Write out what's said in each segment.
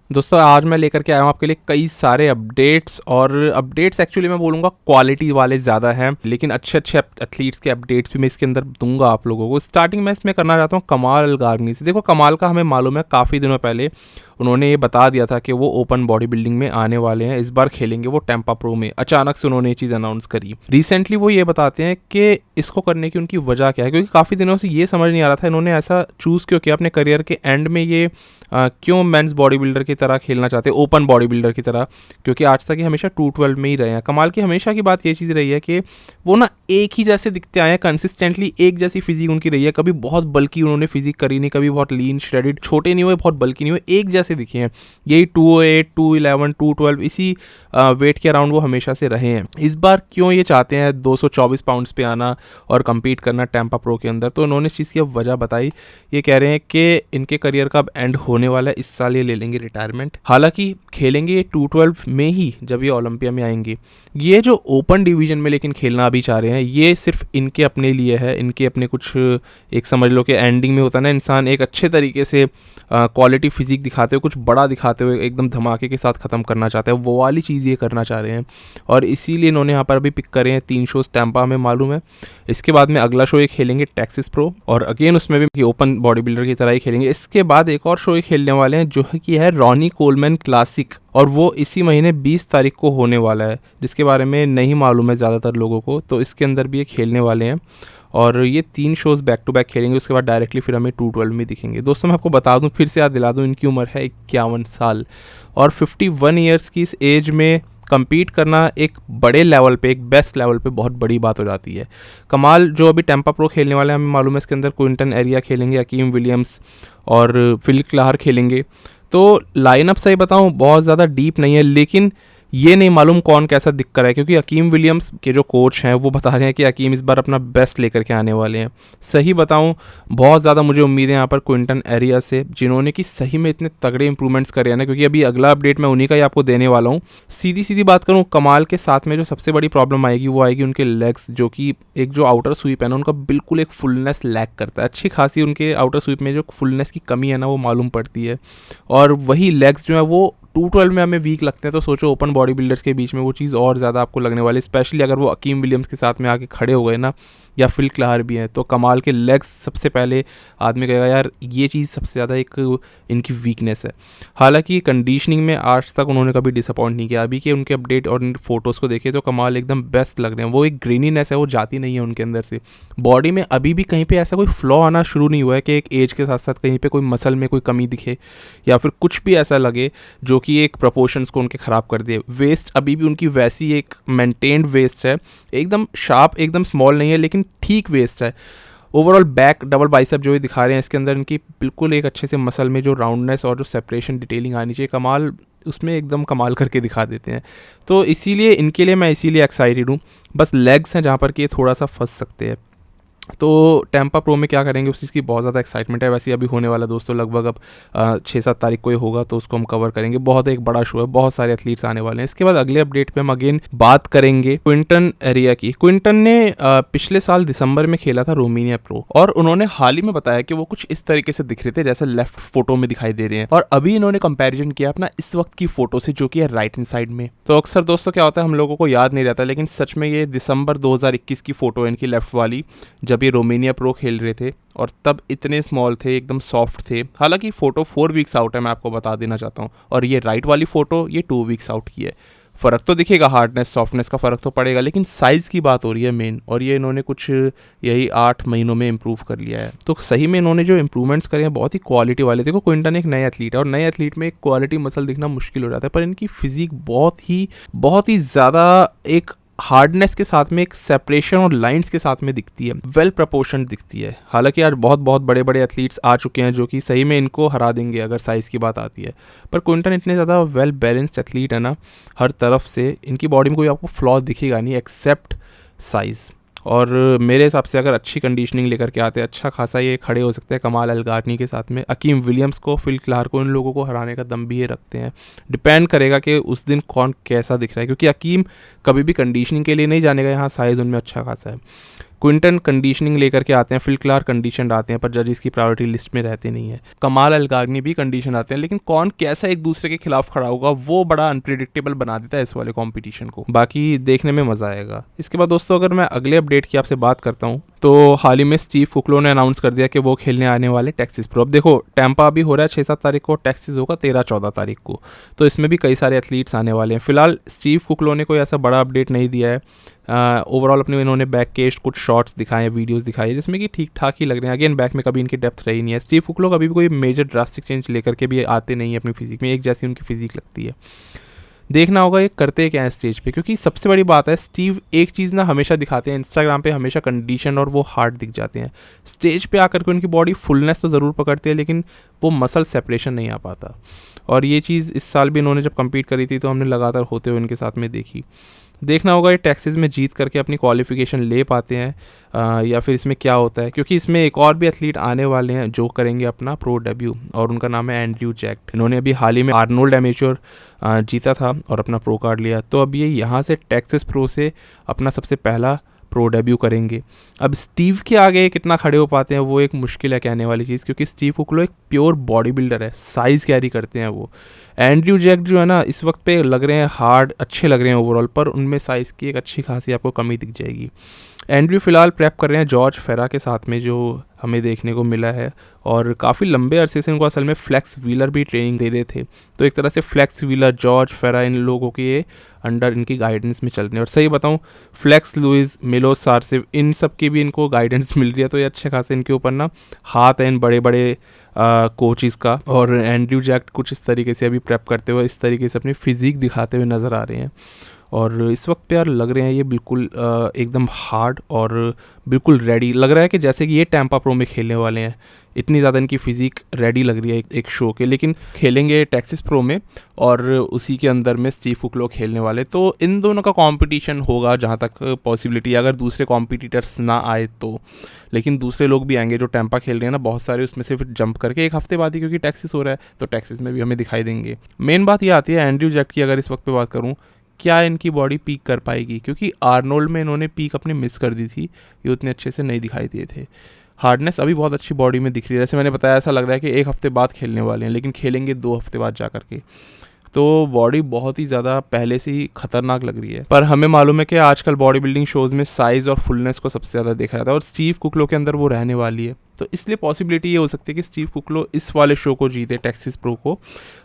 दोस्तों आज मैं लेकर के आया हूँ आपके लिए कई सारे अपडेट्स, और अपडेट्स एक्चुअली मैं बोलूँगा क्वालिटी वाले ज़्यादा हैं, लेकिन अच्छे अच्छे एथलीट्स के अपडेट्स भी मैं इसके अंदर दूंगा आप लोगों को। स्टार्टिंग मैं इसमें करना चाहता हूँ कमाल अलगार्नी से। देखो, कमाल का हमें मालूम है काफ़ी दिनों पहले उन्होंने ये बता दिया था कि वो ओपन बॉडी बिल्डिंग में आने वाले हैं, इस बार खेलेंगे वो टेम्पा प्रो में। अचानक से उन्होंने ये चीज़ अनाउंस करी। रिसेंटली वो ये बताते हैं कि इसको करने की उनकी वजह क्या है, क्योंकि काफ़ी दिनों से ये समझ नहीं आ रहा था इन्होंने ऐसा चूज़ क्यों किया अपने करियर के एंड में। ये क्यों मेंस बॉडी बिल्डर की तरह खेलना चाहते हैं, ओपन बॉडी बिल्डर की तरह, क्योंकि आज तक ये हमेशा 212 में ही रहे हैं। कमाल की हमेशा की बात ये चीज़ रही है कि वो ना एक ही जैसे दिखते आए हैं, कंसिस्टेंटली एक जैसी फिजिक उनकी रही है। कभी बहुत बल्कि उन्होंने फिजिक करी नहीं, कभी बहुत लीन श्रेडिड, छोटे नहीं हुए, बहुत बल्कि नहीं हुए, एक जैसे दिखे हैं। यही 208, 211, 212 इसी वेट के अराउंड वो हमेशा से रहे हैं। इस बार क्यों ये चाहते हैं 224 पाउंड्स पे आना और कम्पीट करना टेम्पा प्रो के अंदर, तो उन्होंने इस चीज़ की अब वजह बताई। ये कह रहे हैं कि इनके करियर का अब एंड होने वाला है, इस साल ये ले लेंगे रिटायरमेंट। हालांकि खेलेंगे ये 212 में ही जब ये ओलंपिया में आएंगे। ये जो ओपन डिवीजन में लेकिन खेलना अभी चाह रहे हैं, ये सिर्फ इनके अपने लिए है, इनके अपने कुछ एक समझ लो कि एंडिंग में होता है ना, इंसान एक अच्छे तरीके से क्वालिटी फिजिक दिखाते हुए, कुछ बड़ा दिखाते हुए एकदम धमाके के साथ ख़त्म करना चाहते हैं, वो वाली चीज़ ये करना चाह रहे हैं। और इसीलिए इन्होंने यहाँ पर अभी पिक करे हैं 3 शोज़ टेम्पा में, मालूम है। इसके बाद में अगला शो ये खेलेंगे टेक्सास प्रो, और अगेन उसमें भी ओपन बॉडी बिल्डर की तरह ही खेलेंगे। इसके बाद एक और शो ये खेलने वाले हैं जो कि है रॉनी कोलमैन क्लासिक, और वो इसी महीने 20 तारीख को होने वाला है, जिसके बारे में नहीं मालूम है ज़्यादातर लोगों को। तो इसके अंदर भी ये खेलने वाले हैं, और ये 3 शोज़ बैक टू बैक खेलेंगे। उसके बाद डायरेक्टली फिर हमें 212 में दिखेंगे। दोस्तों मैं आपको बता दूं, फिर से याद दिला दूं, इनकी उम्र है 51 साल, और 51 ईयर्स की इस एज में compete करना एक बड़े लेवल पे, एक बेस्ट लेवल पे बहुत बड़ी बात हो जाती है। कमाल जो अभी टेम्पा प्रो खेलने वाले हैं, हमें मालूम है इसके अंदर क्विंटन एरिया खेलेंगे, अकीम विलियम्स और फिल क्लार्क खेलेंगे। तो लाइनअप सही बताऊं बहुत ज़्यादा डीप नहीं है, लेकिन ये नहीं मालूम कौन कैसा दिख कर है, क्योंकि अकीम विलियम्स के जो कोच हैं वो बता रहे हैं कि अकीम इस बार अपना बेस्ट लेकर के आने वाले हैं। सही बताऊं बहुत ज़्यादा मुझे उम्मीद है यहाँ पर क्विंटन एरिया से, जिन्होंने कि सही में इतने तगड़े इंप्रूवमेंट्स करे हैं ना, क्योंकि अभी अगला अपडेट मैं उन्हीं का ही आपको देने वाला हूँ। सीधी सीधी बात करूँ, कमाल के साथ में जो सबसे बड़ी प्रॉब्लम आएगी वो आएगी उनके लेग्स, जो कि एक जो आउटर स्वीप है ना उनका बिल्कुल एक फुलनेस लैक करता है। अच्छी खासी उनके आउटर स्वीप में जो फुलनेस की कमी है ना वो मालूम पड़ती है, और वही लेग्स जो है वो 212 में हमें वीक लगते हैं। तो सोचो ओपन बॉडी बिल्डर्स के बीच में वो चीज़ और ज़्यादा आपको लगने वाली, स्पेशली अगर वो अकीम विलियम्स के साथ में आके खड़े हो गए ना, या फिल क्लार भी हैं, तो कमाल के लेग्स सबसे पहले आदमी कहेगा यार ये चीज़ सबसे ज़्यादा एक इनकी वीकनेस है। हालांकि कंडीशनिंग में आज तक उन्होंने कभी डिसअपॉइंट नहीं किया। अभी के उनके अपडेट और फोटोज़ को देखिए तो कमाल एकदम बेस्ट लग रहे हैं। वो एक ग्रीनीनेस है वो जाती नहीं है उनके अंदर से। बॉडी में अभी भी कहीं पे ऐसा कोई फ्लॉ आना शुरू नहीं हुआ है कि एक एज के साथ साथ कहीं पे कोई मसल में कोई कमी दिखे, या फिर कुछ भी ऐसा लगे जो कि एक प्रोपोर्शंस को उनके ख़राब कर दे। वेस्ट अभी भी उनकी वैसी एक मेंटेन्ड वेस्ट है, एकदम शार्प, एकदम स्मॉल नहीं है, लेकिन ठीक वेस्ट है। ओवरऑल बैक डबल बाइसेप जो ये दिखा रहे हैं इसके अंदर इनकी बिल्कुल एक अच्छे से मसल में जो राउंडनेस और जो सेपरेशन डिटेलिंग आनी चाहिए, कमाल उसमें एकदम कमाल करके दिखा देते हैं। तो इसीलिए इनके लिए मैं इसीलिए एक्साइटेड हूँ। बस लेग्स हैं जहाँ पर कि ये थोड़ा सा फंस सकते हैं। तो टेम्पा प्रो में क्या करेंगे उस चीज़ की बहुत ज़्यादा एक्साइटमेंट है। वैसे अभी होने वाला दोस्तों लगभग अब 6-7 तारीख को ही होगा, तो उसको हम कवर करेंगे। बहुत एक बड़ा शो है, बहुत सारे एथलीट्स आने वाले हैं। इसके बाद अगले अपडेट पे हम अगेन बात करेंगे क्विंटन एरिया की। क्विंटन ने पिछले साल दिसंबर में खेला था रोमानिया प्रो, और उन्होंने हाल ही में बताया कि वो कुछ इस तरीके से दिख रहे थे जैसे लेफ्ट फोटो में दिखाई दे रहे हैं, और अभी इन्होंने कंपेरिजन किया अपना इस वक्त की फोटो से जो कि है राइट हैंड साइड में। तो अक्सर दोस्तों क्या होता है हम लोगों को याद नहीं रहता, लेकिन सच में ये दिसंबर 2021 की फोटो है इनकी लेफ्ट वाली, जब ये रोमानिया प्रो खेल रहे थे, और तब इतने स्मॉल थे, एकदम सॉफ्ट थे। हालांकि फ़ोटो 4 वीक्स आउट है, मैं आपको बता देना चाहता हूँ, और ये राइट वाली फ़ोटो ये 2 वीक्स आउट की है। फ़र्क तो दिखेगा, हार्डनेस सॉफ्टनेस का फ़र्क तो पड़ेगा, लेकिन साइज़ की बात हो रही है मेन, और ये इन्होंने कुछ यही 8 महीनों में इम्प्रूव कर लिया है। तो सही में इन्होंने जो इम्प्रूवमेंट्स करे हैं बहुत ही क्वालिटी वाले। देखो क्विंटन एक नए एथलीट है, और नए एथलीट में एक क्वालिटी मसल दिखना मुश्किल हो जाता है, पर इनकी फिजिक बहुत ही ज़्यादा एक हार्डनेस के साथ में एक सेपरेशन और लाइंस के साथ में दिखती है, वेल प्रपोर्शन दिखती है। हालांकि आज बहुत बड़े बड़े एथलीट्स आ चुके हैं जो कि सही में इनको हरा देंगे अगर साइज़ की बात आती है, पर क्विंटन इतने ज़्यादा वेल बैलेंस्ड एथलीट है ना, हर तरफ से इनकी बॉडी में कोई आपको फ्लॉ दिखेगा नहीं एक्सेप्ट साइज़। और मेरे हिसाब से अगर अच्छी कंडीशनिंग लेकर के आते हैं, अच्छा खासा ये खड़े हो सकते हैं कमाल अलगार्नी के साथ में। अकीम विलियम्स को, फिल क्लार्क को, इन लोगों को हराने का दम भी ये रखते हैं। डिपेंड करेगा कि उस दिन कौन कैसा दिख रहा है, क्योंकि अकीम कभी भी कंडीशनिंग के लिए नहीं जानेगा, यहाँ साइज़ उनमें अच्छा खासा है। क्विंटन कंडीशनिंग लेकर के आते हैं, फिल क्लार्क कंडीशन आते हैं पर जजेस की प्रायोरिटी लिस्ट में रहते नहीं है, कमाल अलगार्नी भी कंडीशन आते हैं, लेकिन कौन कैसा एक दूसरे के खिलाफ खड़ा होगा वो बड़ा अनप्रिडिक्टेबल बना देता है इस वाले कंपटीशन को। बाकी देखने में मजा आएगा। इसके बाद दोस्तों अगर मैं अगले अपडेट की आपसे बात करता हूँ तो हाल ही में स्टीव कुकलो ने अनाउंस कर दिया कि वो खेलने आने वाले टेक्सिस प्रो। अब देखो टैंपा अभी हो रहा है 6-7 तारीख को, टेक्सिस होगा 13-14 तारीख को, तो इसमें भी कई सारे एथलीट्स आने वाले हैं। फिलहाल स्टीव कुकलो ने कोई ऐसा बड़ा अपडेट नहीं दिया है। ओवरऑल अपने इन्होंने बैक के कुछ शॉट्स दिखाए, वीडियोस दिखाई जिसमें कि ठीक ठाक ही लग रहे हैं। अगेन बैक में कभी इनकी डेप्थ रही नहीं है। स्टीव कुकलो कभी भी कोई मेजर ड्रास्टिक चेंज लेकर के भी आते नहीं है अपनी फिजिक में, एक जैसी उनकी फिजिक लगती है। देखना होगा ये करते क्या है स्टेज पे, क्योंकि सबसे बड़ी बात है स्टीव एक चीज़ ना हमेशा दिखाते हैं इंस्टाग्राम पे, हमेशा कंडीशन और वो हार्ड दिख जाते हैं। स्टेज पे आकर के उनकी बॉडी फुलनेस तो ज़रूर पकड़ती है लेकिन वो मसल सेपरेशन नहीं आ पाता, और ये चीज़ इस साल भी इन्होंने जब कम्पीट करी थी तो हमने लगातार होते हुए इनके साथ में देखी। देखना होगा ये टेक्सास में जीत करके अपनी क्वालिफिकेशन ले पाते हैं या फिर इसमें क्या होता है, क्योंकि इसमें एक और भी एथलीट आने वाले हैं जो करेंगे अपना प्रो डेब्यू और उनका नाम है एंड्रयू जैक। इन्होंने अभी हाल ही में आर्नोल्ड एमेच्योर जीता था और अपना प्रो कार्ड लिया, तो अब ये यहाँ से टेक्सास प्रो से अपना सबसे पहला प्रो डेब्यू करेंगे। अब स्टीव के आगे कितना खड़े हो पाते हैं वो एक मुश्किल है कहने वाली चीज़, क्योंकि स्टीव कुकलो एक प्योर बॉडी बिल्डर है, साइज़ कैरी करते हैं वो। एंड्रयू जैक जो है ना इस वक्त पे लग रहे हैं हार्ड, अच्छे लग रहे हैं ओवरऑल, पर उनमें साइज़ की एक अच्छी खासी आपको कमी दिख जाएगी। एंड्रयू फ़िलहाल प्रेप कर रहे हैं जॉर्ज फेरा के साथ में, जो हमें देखने को मिला है, और काफ़ी लंबे अरसे से इनको असल में फ्लेक्स व्हीलर भी ट्रेनिंग दे रहे थे, तो एक तरह से फ्लेक्स व्हीलर, जॉर्ज फेरा, इन लोगों के ये अंडर इनकी गाइडेंस में चल रहे हैं। और सही बताऊं फ्लेक्स लुइस, मिलोस सारसिव, इन सब की भी इनको गाइडेंस मिल रही है, तो ये अच्छे खासे इनके ऊपर ना हाथ है इन बड़े बड़े कोचेस का। और एंड्रयू जैक कुछ इस तरीके से अभी प्रेप करते हुए इस तरीके से अपनी फिजिक दिखाते हुए नज़र आ रहे हैं, और इस वक्त पे यार लग रहे हैं ये बिल्कुल एकदम हार्ड और बिल्कुल रेडी लग रहा है, कि जैसे कि ये टैंपा प्रो में खेलने वाले हैं। इतनी ज़्यादा इनकी फिजिक रेडी लग रही है एक शो के, लेकिन खेलेंगे टेक्सास प्रो में और उसी के अंदर में स्टीव कुकलो खेलने वाले, तो इन दोनों का कंपटीशन होगा जहाँ तक पॉसिबिलिटी, अगर दूसरे कॉम्पिटिटर्स ना आए तो। लेकिन दूसरे लोग भी आएंगे जो टैंपा खेल रहे हैं ना बहुत सारे, उसमें से फिर जंप करके एक हफ्ते बाद ही, क्योंकि टेक्सास हो रहा है तो टेक्सास में भी हमें दिखाई देंगे। मेन बात ये आती है एंड्रयू जैक की, अगर इस वक्त पे बात करूँ क्या इनकी बॉडी पीक कर पाएगी, क्योंकि आर्नोल्ड में इन्होंने पीक अपनी मिस कर दी थी, ये उतने अच्छे से नहीं दिखाई दिए थे। हार्डनेस अभी बहुत अच्छी बॉडी में दिख रही है, जैसे मैंने बताया ऐसा लग रहा है कि एक हफ्ते बाद खेलने वाले हैं, लेकिन खेलेंगे 2 हफ्ते बाद जा करके, तो बॉडी बहुत ही ज़्यादा पहले से ही खतरनाक लग रही है। पर हमें मालूम है कि आजकल बॉडी बिल्डिंग शोज़ में साइज़ और फुलनेस को सबसे ज़्यादा देखा जाता है, और स्टीव कुकलो के अंदर वो रहने वाली है, तो इसलिए पॉसिबिलिटी ये हो सकती है कि स्टीव कुकलो इस वाले शो को जीते, टेक्सास प्रो को,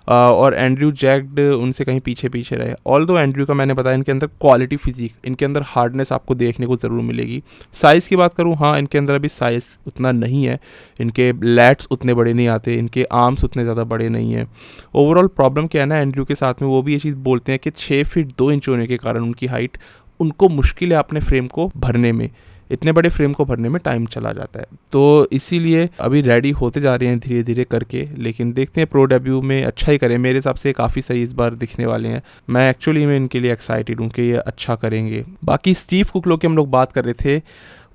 और एंड्रयू जैक उनसे कहीं पीछे पीछे रहे। ऑल्दो एंड्रयू का मैंने बताया इनके अंदर क्वालिटी फिजिक, इनके अंदर हार्डनेस आपको देखने को ज़रूर मिलेगी। साइज़ की बात करूँ, हाँ इनके अंदर अभी साइज़ उतना नहीं है, इनके लैट्स उतने बड़े नहीं आते, इनके आर्म्स उतने ज़्यादा बड़े नहीं हैं। ओवरऑल प्रॉब्लम क्या है ना एंड्रयू के साथ में, वो भी ये चीज़ बोलते हैं कि 6 फीट 2 इंच होने के कारण उनकी हाइट, उनको मुश्किल है अपने फ्रेम को भरने में, इतने बड़े फ्रेम को भरने में टाइम चला जाता है, तो इसीलिए अभी रेडी होते जा रहे हैं धीरे धीरे करके। लेकिन देखते हैं प्रो डेब्यू में अच्छा ही करें, मेरे हिसाब से काफ़ी सही इस बार दिखने वाले हैं। मैं एक्चुअली में इनके लिए एक्साइटेड हूँ कि ये अच्छा करेंगे। बाकी स्टीव कुकलो की हम लोग बात कर रहे थे,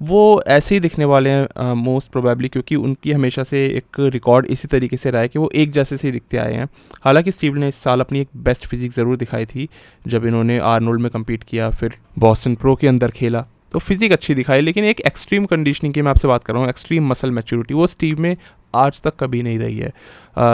वो ऐसे ही दिखने वाले हैं मोस्ट प्रोबेबली, क्योंकि उनकी हमेशा से एक रिकॉर्ड इसी तरीके से रहा है कि वो एक जैसे से ही दिखते आए हैं। हालांकि स्टीव ने इस साल अपनी एक बेस्ट फिजिक ज़रूर दिखाई थी जब इन्होंने आर्नोल्ड में कम्पीट किया, फिर बॉस्टन प्रो के अंदर खेला, तो फिजिक अच्छी दिखाई। लेकिन एक एक्सट्रीम कंडीशनिंग की मैं आपसे बात कर रहा हूँ, एक्सट्रीम मसल मैच्योरिटी, वो स्टीव में आज तक कभी नहीं रही है,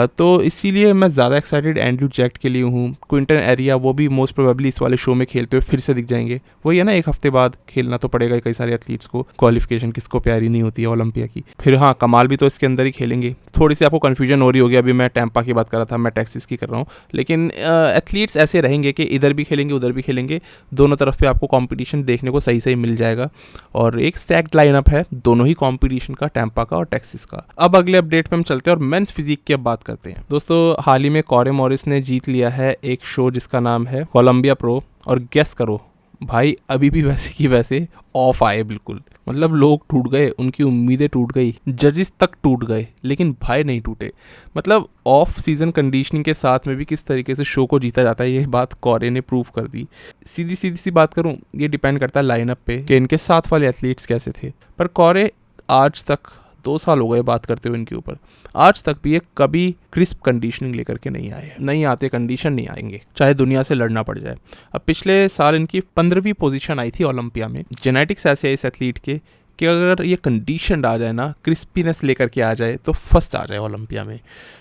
तो इसीलिए मैं ज़्यादा एक्साइटेड एंड्रयू जैक के लिए हूँ। क्विंटन एरिया वो भी मोस्ट प्रोबेबली इस वाले शो में खेलते हुए फिर से दिख जाएंगे। वही है ना, एक हफ्ते बाद खेलना तो पड़ेगा कई सारे एथलीट्स को, क्वालिफिकेशन किसको प्यारी नहीं होती है ओलंपिया की। फिर हाँ कमाल भी तो इसके अंदर ही खेलेंगे। थोड़ी सी आपको कन्फ्यूजन हो रही होगी, अभी मैं टैंपा की बात कर रहा था, मैं टेक्सास की कर रहा हूँ, लेकिन एथलीट्स ऐसे रहेंगे कि इधर भी खेलेंगे उधर भी खेलेंगे, दोनों तरफ पे आपको कंपटीशन देखने को सही सही मिल जाएगा, और एक स्टैक्ड लाइनअप है दोनों ही कंपटीशन का, टैंपा का और टेक्सास का। अब अगले अपडेट पे हम चलते हैं और मेंस फिजिक की अब बात करते हैं। दोस्तों हाल ही में कॉरे मॉरिस ने जीत लिया है एक शो जिसका नाम है कोलंबिया प्रो, और गेस करो भाई अभी भी वैसे की वैसे ऑफ आए बिल्कुल, मतलब लोग टूट गए, उनकी उम्मीदें टूट गई, जजेस तक टूट गए, लेकिन भाई नहीं टूटे। मतलब ऑफ सीजन कंडीशनिंग के साथ में भी किस तरीके से शो को जीता जाता है, ये बात कॉरे ने प्रूव कर दी। सीधी सी बात करूं, ये डिपेंड करता है लाइनअप पे कि इनके साथ वाले एथलीट्स कैसे थे, पर कॉरे आज तक 2 साल हो गए बात करते हुए इनके ऊपर, आज तक भी ये कभी क्रिस्प कंडीशनिंग लेकर के नहीं आते, कंडीशन नहीं आएंगे चाहे दुनिया से लड़ना पड़ जाए। अब पिछले साल इनकी 15वीं पोजीशन आई थी ओलंपिया में। जेनेटिक्स ऐसे है इस एथलीट के कि अगर ये कंडीशन आ जाए ना, क्रिस्पीनेस लेकर के आ जाए, तो फर्स्ट आ जाए ओलंपिया में।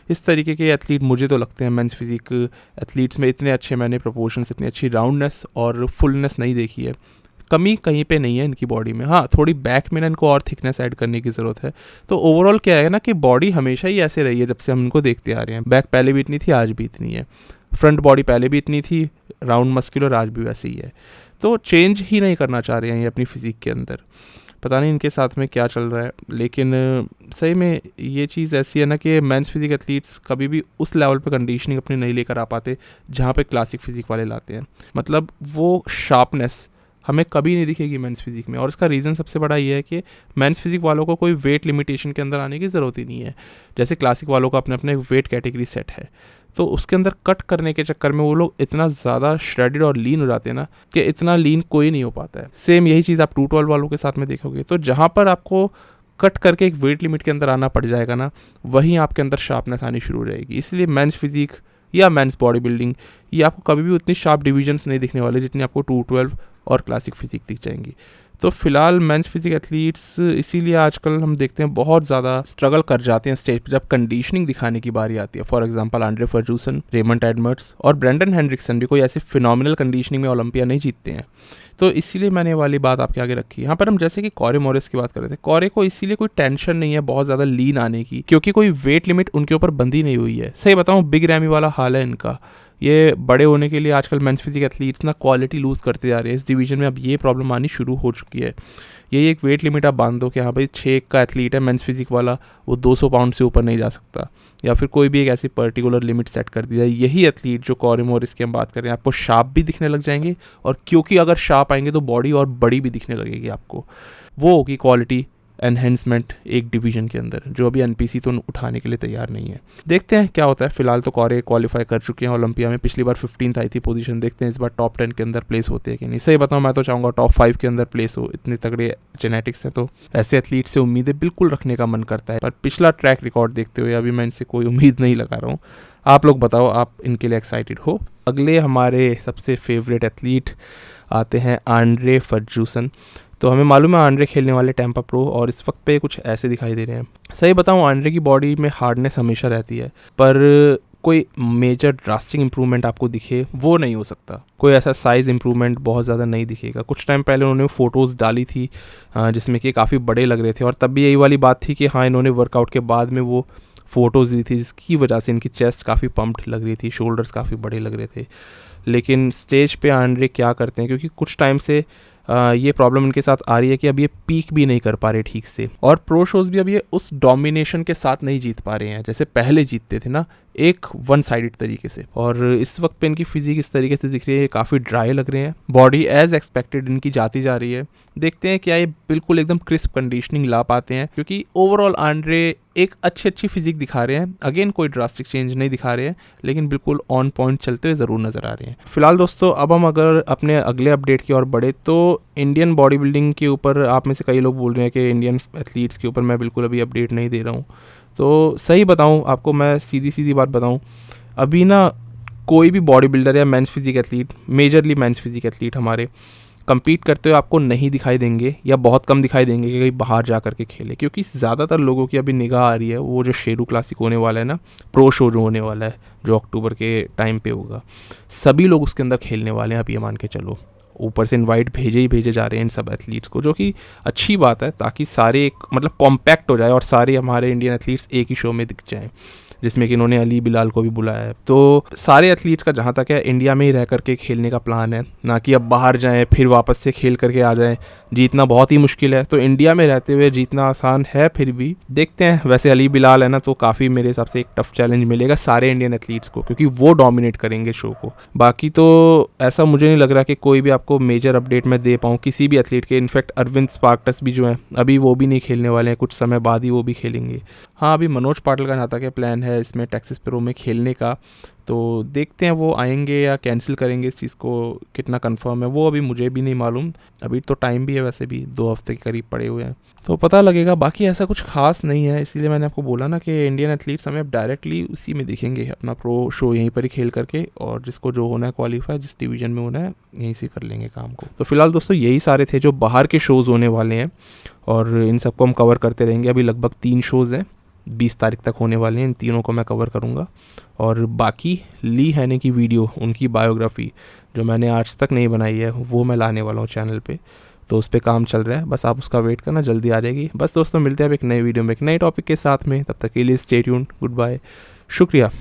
इस तरीके के एथलीट मुझे तो लगते हैं मेंस फिजिक एथलीट्स में इतने अच्छे मैंने प्रोपोर्शंस, इतनी अच्छी राउंडनेस और फुलनेस नहीं देखी है। कमी कहीं पे नहीं है इनकी बॉडी में, हाँ थोड़ी बैक में ना इनको और थिकनेस ऐड करने की ज़रूरत है। तो ओवरऑल क्या है ना कि बॉडी हमेशा ही ऐसे रही है जब से हम इनको देखते आ रहे हैं। बैक पहले भी इतनी थी, आज भी इतनी है। फ्रंट बॉडी पहले भी इतनी थी, राउंड मस्कुलर, आज भी वैसे ही है। तो चेंज ही नहीं करना चाह रहे हैं ये अपनी फिजिक के अंदर। पता नहीं इनके साथ में क्या चल रहा है, लेकिन सही में ये चीज़ ऐसी है ना कि मेंस फिजिक एथलीट्स कभी भी उस लेवल पे कंडीशनिंग अपनी नहीं लेकर आ पाते जहाँ पे क्लासिक फिजिक वाले लाते हैं। मतलब वो शार्पनेस हमें कभी नहीं दिखेगी मेंस फिजिक में। और इसका रीज़न सबसे बड़ा ये है कि मेंस फिजिक वालों को कोई वेट लिमिटेशन के अंदर आने की ज़रूरत ही नहीं है। जैसे क्लासिक वालों का अपने अपने वेट कैटेगरी सेट है, तो उसके अंदर कट करने के चक्कर में वो लोग इतना ज़्यादा श्रेडेड और लीन हो जाते हैं ना कि इतना लीन कोई नहीं हो पाता है। सेम यही चीज़ आप 212 वालों के साथ में देखोगे। तो जहाँ पर आपको कट करके एक वेट लिमिट के अंदर आना पड़ जाएगा ना, वहीं आपके अंदर शार्पनेस आनी शुरू हो जाएगी। इसलिए मेंस फिजिक या मेंस बॉडी बिल्डिंग, ये आपको कभी भी उतनी शार्प डिविजन्स नहीं दिखने वाले जितनी आपको 212 और क्लासिक फिजिक दिख जाएंगी। तो फिलहाल मेंस फिजिक एथलीट्स इसीलिए आजकल हम देखते हैं बहुत ज़्यादा स्ट्रगल कर जाते हैं स्टेज पर जब कंडीशनिंग दिखाने की बारी आती है। For example Andre Ferguson, Raymond Edwards और ब्रेंडन हेनरिक्सन भी कोई ऐसे फिनोमिनल कंडीशनिंग में ओलंपिया नहीं जीतते हैं। तो इसीलिए मैंने ये वाली बात आपके आगे रखी। यहाँ पर हम जैसे कि कॉरे मॉरिस की बात कर रहे थे, कॉरे को इसीलिए कोई टेंशन नहीं है बहुत ज़्यादा लीन आने की, क्योंकि कोई वेट लिमिट उनके ऊपर बंदी नहीं हुई है। सही बताऊँ, बिग रैमी वाला हाल है इनका। ये बड़े होने के लिए आजकल मेंस फिजिक एथलीट्स ना क्वालिटी लूज़ करते जा रहे हैं। इस डिवीजन में अब ये प्रॉब्लम आनी शुरू हो चुकी है। यही एक वेट लिमिट आप बांध दो कि हाँ भाई 6 का एथलीट है मेंस फिजिक वाला, वो 200 पाउंड से ऊपर नहीं जा सकता, या फिर कोई भी एक ऐसी पर्टिकुलर लिमिट सेट कर दी जाए। यही एथलीट जो कॉरे मॉरिस की हम बात करें, आपको शार्प भी दिखने लग जाएंगे, और क्योंकि अगर शार्प आएंगे तो बॉडी और बड़ी भी दिखने लगेगी आपको। वो होगी क्वालिटी एनहेंसमेंट एक डिवीजन के अंदर, जो अभी एनपीसी तो उठाने के लिए तैयार नहीं है। देखते हैं क्या होता है। फिलहाल तो कॉरे क्वालिफाई कर चुके हैं ओलंपिया में, पिछली बार 15th आई थी पोजीशन। देखते हैं इस बार टॉप 10 के अंदर प्लेस होते हैं कि नहीं। सही बताऊं, मैं तो चाहूँगा टॉप 5 के अंदर प्लेस हो। इतने तगड़े जेनेटिक्स हैं, तो ऐसे एथलीट से उम्मीदें बिल्कुल रखने का मन करता है। पर पिछला ट्रैक रिकॉर्ड देखते हुए अभी मैं इनसे कोई उम्मीद नहीं लगा रहा हूँ। आप लोग बताओ, आप इनके लिए एक्साइटेड हो? अगले हमारे सबसे फेवरेट एथलीट आते हैं आंड्रे फर्ग्यूसन। तो हमें मालूम है आंड्रे खेलने वाले टैम्पा प्रो, और इस वक्त पे कुछ ऐसे दिखाई दे रहे हैं। सही बताऊं, आंड्रे की बॉडी में हार्डनेस हमेशा रहती है, पर कोई मेजर ड्रास्टिक इंप्रूवमेंट आपको दिखे वो नहीं हो सकता। कोई ऐसा साइज़ इंप्रूवमेंट बहुत ज़्यादा नहीं दिखेगा। कुछ टाइम पहले उन्होंने फ़ोटोज़ डाली थी जिसमें कि काफ़ी बड़े लग रहे थे, और तब भी यही वाली बात थी कि हाँ इन्होंने वर्कआउट के बाद में वो फ़ोटोज़ दी थी जिसकी वजह से इनकी चेस्ट काफ़ी पम्प्ड लग रही थी, शोल्डर्स काफ़ी बड़े लग रहे थे। लेकिन स्टेज पे आंड्रे क्या करते हैं, क्योंकि कुछ टाइम से ये प्रॉब्लम इनके साथ आ रही है कि अब ये पीक भी नहीं कर पा रहे ठीक से, और प्रो शोज़ भी अब ये उस डोमिनेशन के साथ नहीं जीत पा रहे हैं जैसे पहले जीतते थे ना, एक वन साइडेड तरीके से। और इस वक्त पे इनकी फिजिक इस तरीके से दिख रही है, काफ़ी ड्राई लग रहे हैं, बॉडी एज एक्सपेक्टेड इनकी जाती जा रही है। देखते हैं क्या ये बिल्कुल एकदम क्रिस्प कंडीशनिंग ला पाते हैं, क्योंकि ओवरऑल आंड्रे एक अच्छी फिजिक दिखा रहे हैं। अगेन कोई ड्रास्टिक चेंज नहीं दिखा रहे हैं, लेकिन बिल्कुल ऑन पॉइंट चलते हुए ज़रूर नज़र आ रहे हैं। फिलहाल दोस्तों, अब हम अगर अपने अगले अपडेट की ओर बढ़े, तो इंडियन बॉडी बिल्डिंग के ऊपर आप में से कई लोग बोल रहे हैं कि इंडियन एथलीट्स के ऊपर मैं बिल्कुल अभी अपडेट नहीं दे रहा हूँ। तो सही बताऊँ आपको, मैं सीधी बात बताऊँ, अभी ना कोई भी बॉडी बिल्डर या men's physique athlete, majorly men's physique athlete हमारे compete करते हुए आपको नहीं दिखाई देंगे, या बहुत कम दिखाई देंगे कि कहीं बाहर जा कर के खेले, क्योंकि ज़्यादातर लोगों की अभी निगाह आ रही है वो जो शेरू क्लासिक होने वाला है ना, प्रो शो जो होने वाला है, जो अक्टूबर के टाइम पे होगा, सभी लोग उसके अंदर खेलने वाले हैं। आप ये मान के चलो, ऊपर से इनवाइट भेजे जा रहे हैं इन सब एथलीट्स को, जो कि अच्छी बात है, ताकि सारे एक मतलब कॉम्पैक्ट हो जाए और सारे हमारे इंडियन एथलीट्स एक ही शो में दिख जाएँ, जिसमें कि इन्होंने अली बिलाल को भी बुलाया है। तो सारे एथलीट्स का जहाँ तक है इंडिया में ही रह करके खेलने का प्लान है, ना कि अब बाहर जाएं फिर वापस से खेल करके आ जाएं। जीतना बहुत ही मुश्किल है, तो इंडिया में रहते हुए जीतना आसान है। फिर भी देखते हैं। वैसे अली बिलाल है ना, तो काफ़ी मेरे हिसाब से एक टफ चैलेंज मिलेगा सारे इंडियन एथलीट्स को, क्योंकि वो डोमिनेट करेंगे शो को। बाकी तो ऐसा मुझे नहीं लग रहा कि कोई भी आपको मेजर अपडेट मैं दे पाऊँ किसी भी एथलीट के। इनफैक्ट अरविंद स्पार्कटस भी जो है अभी वो भी नहीं खेलने वाले हैं, कुछ समय बाद ही वो भी खेलेंगे। हाँ, अभी मनोज पाटिल का जहाँ तक प्लान है है इसमें टेक्सास प्रो में खेलने का, तो देखते हैं वो आएंगे या कैंसिल करेंगे इस चीज़ को, कितना कंफर्म है वो अभी मुझे भी नहीं मालूम। अभी तो टाइम भी है, वैसे भी 2 हफ्ते के करीब पड़े हुए हैं, तो पता लगेगा। बाकी ऐसा कुछ खास नहीं है, इसीलिए मैंने आपको बोला ना कि इंडियन एथलीट्स हमें अब डायरेक्टली उसी में दिखेंगे, अपना प्रो शो यहीं पर ही खेल करके, और जिसको जो होना है क्वालिफाई, जिस डिवीज़न में होना है यहीं से कर लेंगे काम को। तो फिलहाल दोस्तों यही सारे थे जो बाहर के शोज़ होने वाले हैं, और इन सबको हम कवर करते रहेंगे। अभी लगभग 3 शोज़ हैं, 20 तारीख तक होने वाले हैं, इन तीनों को मैं कवर करूँगा। और बाकी ली हैने की वीडियो, उनकी बायोग्राफी जो मैंने आज तक नहीं बनाई है, वो मैं लाने वाला हूँ चैनल पे, तो उस पर काम चल रहा है, बस आप उसका वेट करना, जल्दी आ जाएगी। बस दोस्तों मिलते हैं अब एक नए वीडियो में एक नए टॉपिक के साथ में, तब तक के लिए स्टे ट्यून्ड, गुड बाय, शुक्रिया।